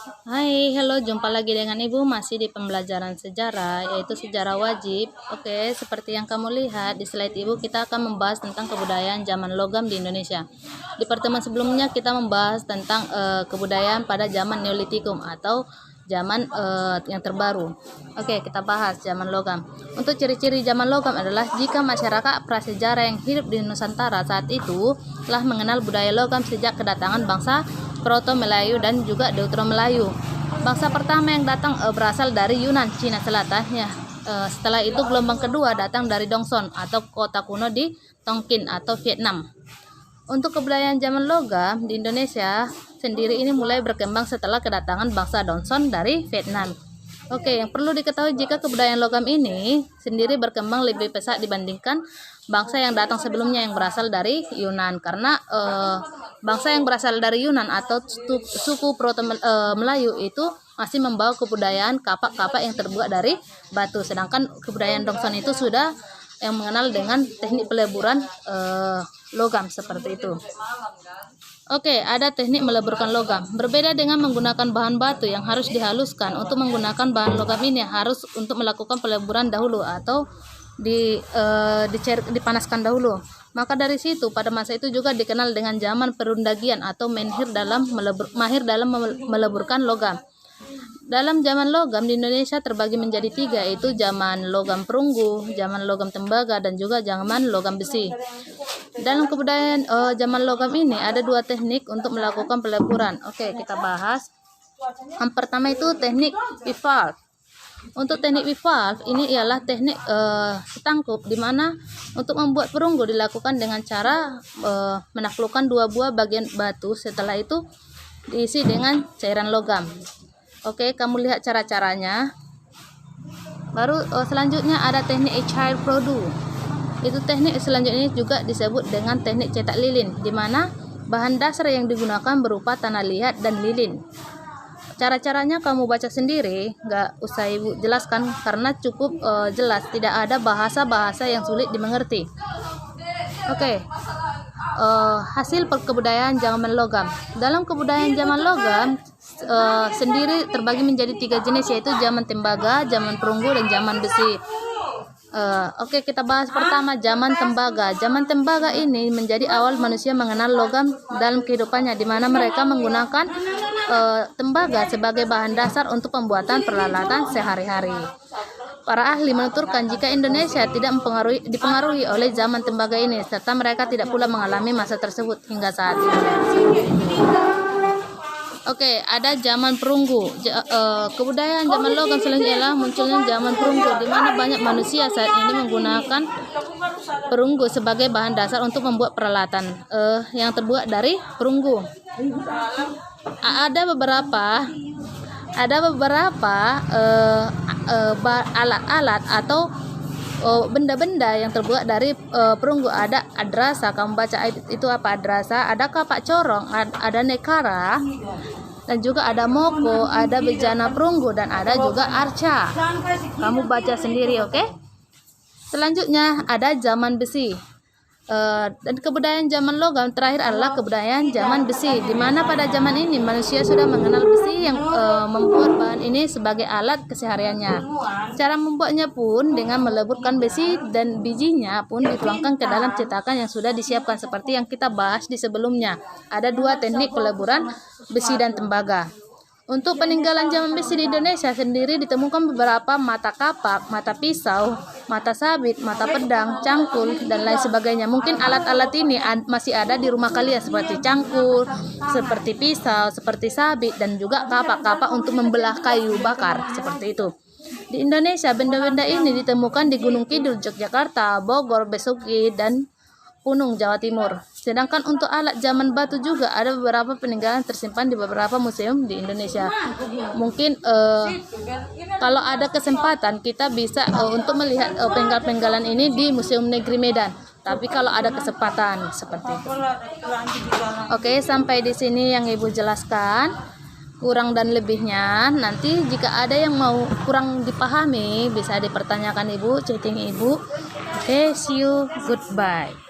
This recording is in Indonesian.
Hai, halo, jumpa lagi dengan Ibu masih di pembelajaran sejarah, yaitu sejarah wajib. Oke, seperti yang kamu lihat di slide Ibu, kita akan membahas tentang kebudayaan zaman logam di Indonesia. Di pertemuan sebelumnya kita membahas tentang kebudayaan pada zaman Neolitikum atau zaman yang terbaru. Oke, kita bahas zaman logam. Untuk ciri-ciri zaman logam adalah jika masyarakat prasejarah yang hidup di Nusantara saat itu telah mengenal budaya logam sejak kedatangan bangsa Proto-Melayu dan juga Deutero-Melayu. Bangsa pertama yang datang berasal dari Yunan, Cina Selatan ya. Setelah itu gelombang kedua datang dari Dongson atau kota kuno di Tonkin atau Vietnam. Untuk kebudayaan zaman logam di Indonesia sendiri ini mulai berkembang setelah kedatangan bangsa Dongson dari Vietnam. Oke, yang perlu diketahui jika kebudayaan logam ini sendiri berkembang lebih pesat dibandingkan bangsa yang datang sebelumnya yang berasal dari Yunan, karena bangsa yang berasal dari Yunan atau suku Proto-Melayu itu masih membawa kebudayaan kapak-kapak yang terbuat dari batu, sedangkan kebudayaan Dongson itu sudah yang mengenal dengan teknik peleburan logam seperti itu. Oke, ada teknik meleburkan logam. Berbeda dengan menggunakan bahan batu yang harus dihaluskan, untuk menggunakan bahan logam ini harus untuk melakukan peleburan dahulu atau dipanaskan dahulu. Maka dari situ pada masa itu juga dikenal dengan zaman perundagian atau mahir dalam meleburkan logam. Dalam zaman logam di Indonesia terbagi menjadi 3, yaitu zaman logam perunggu, zaman logam tembaga, dan juga zaman logam besi. Dalam kebudayaan zaman logam ini ada 2 teknik untuk melakukan peleburan. Oke, kita bahas. Yang pertama itu teknik weave valve. Untuk teknik weave valve ini ialah teknik setangkup, di mana untuk membuat perunggu dilakukan dengan cara menaklukkan 2 buah bagian batu, setelah itu diisi dengan cairan logam. Oke, kamu lihat cara-caranya. Baru selanjutnya ada teknik etchire product. Itu teknik selanjutnya juga disebut dengan teknik cetak lilin, di mana bahan dasar yang digunakan berupa tanah liat dan lilin. Cara-caranya kamu baca sendiri, nggak usah Ibu jelaskan karena cukup jelas, tidak ada bahasa-bahasa yang sulit dimengerti. Oke, hasil kebudayaan zaman logam. Dalam kebudayaan zaman logam sendiri terbagi menjadi 3 jenis, yaitu zaman tembaga, zaman perunggu, dan zaman besi. Oke, kita bahas pertama zaman tembaga. Zaman tembaga ini menjadi awal manusia mengenal logam dalam kehidupannya, di mana mereka menggunakan tembaga sebagai bahan dasar untuk pembuatan peralatan sehari-hari. Para ahli menuturkan jika Indonesia tidak dipengaruhi oleh zaman tembaga ini, serta mereka tidak pula mengalami masa tersebut hingga saat ini. Oke, ada zaman perunggu. Kebudayaan zaman logam selanjutnya adalah munculnya zaman perunggu, di mana banyak manusia saat ini menggunakan perunggu sebagai bahan dasar untuk membuat peralatan yang terbuat dari perunggu. Ada beberapa alat-alat atau benda-benda yang terbuat dari perunggu. Ada adrasa, kamu baca itu apa adrasa, ada kapak corong, ada nekara, dan juga ada moko, ada bejana perunggu, dan ada juga arca. Kamu baca sendiri, oke? Selanjutnya ada zaman besi. Dan kebudayaan zaman logam terakhir adalah kebudayaan zaman besi, di mana pada zaman ini manusia sudah mengenal besi yang membuat bahan ini sebagai alat kesehariannya. Cara membuatnya pun dengan meleburkan besi, dan bijinya pun dituangkan ke dalam cetakan yang sudah disiapkan seperti yang kita bahas di sebelumnya. Ada 2 teknik peleburan besi dan tembaga. Untuk peninggalan zaman besi di Indonesia sendiri ditemukan beberapa mata kapak, mata pisau, mata sabit, mata pedang, cangkul, dan lain sebagainya. Mungkin alat-alat ini masih ada di rumah kalian, seperti cangkul, seperti pisau, seperti sabit, dan juga kapak-kapak untuk membelah kayu bakar, seperti itu. Di Indonesia, benda-benda ini ditemukan di Gunung Kidul, Yogyakarta, Bogor, Besuki, dan Punung, Jawa Timur. Sedangkan untuk alat zaman batu juga ada beberapa peninggalan tersimpan di beberapa museum di Indonesia. Mungkin kalau ada kesempatan kita bisa untuk melihat peninggalan ini di Museum Negeri Medan. Tapi kalau ada kesempatan seperti itu. Oke, sampai di sini yang Ibu jelaskan. Kurang dan lebihnya nanti jika ada yang mau kurang dipahami bisa dipertanyakan Ibu, chatting Ibu. Oke, see you, goodbye.